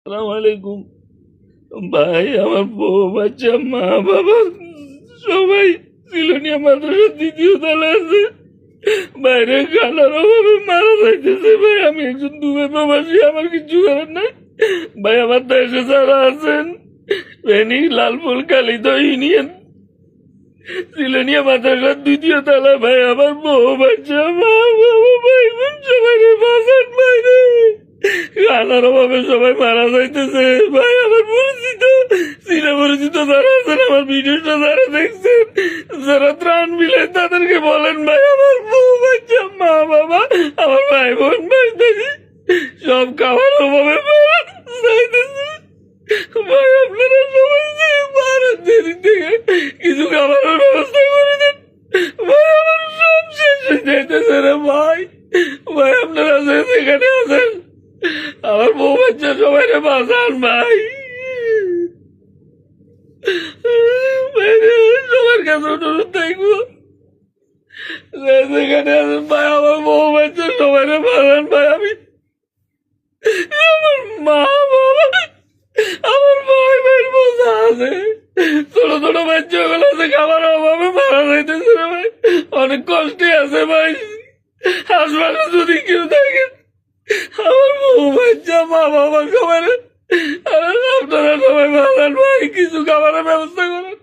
আসসালামু আলাইকুম। ভাই, আমার বউ বাচ্চা মা বাবা সবাই সিলোনিয়া মাদ্রাসার দ্বিতীয় তলা আছে। বাইরে খানার অভাবে মারা যাইতেছে। ভাই, আমি একজন দুবে প্রবাসী, আমার কিছু করার নাই। ভাই, আমার দেশে যারা আছেন, ফেনী লালপুর কালিদ ইউনিয়ন সিলোনিয়া মাদ্রাসার দ্বিতীয় তলা। ভাই, আমার বউ বাচ্চা মা বাবা ভাই বোন সবাই বাঁচান বাইরে। খানার অভাবে সবাই মারা যাইতেছে। ভাই, আমার পরিচিত চীনা পরিচিত যারা আছেন, আমার ভিডিওটা যারা দেখছেন, যারা ত্রাণ মিলেন, তাদেরকে বলেন ভাই, আমার বউ বাচ্চা মা বাবা আমার ভাই বোন ভাই দেখি সব খাওয়ার অভাবে মারা যাইতেছে। ভাই, আপনারা সবাই যে মারার দেরি থেকে কিছু খাবারের ব্যবস্থা করে দেন। ভাই, আমার সব শেষ হয়ে যাইতেছে রে ভাই। ভাই, আপনারা যে যেখানে আছেন, আমার বউ বাচ্চা সবাই রে বাঁচান ভাই। সবার কাছে অনুরোধ থাকবো, যেখানে আছেন ভাই, আমার বউ বাচ্চা সবাই রে বাঁচান ভাই। আমি আমার মা বাবা, আমার ভাই ভাই বোঝা আছে, ছোট ছোট বাচ্চা গুলো আছে, খাবার অভাবে মারা যাইতেছে রে ভাই। অনেক কষ্টে আছে ভাই। হাসপাতালে যদি কেউ থাকে, আমার বউ বাচ্চা মা বাবা সবাই আপনারা সবাই ভালো ভাই, কিছু খাবারের ব্যবস্থা করেন।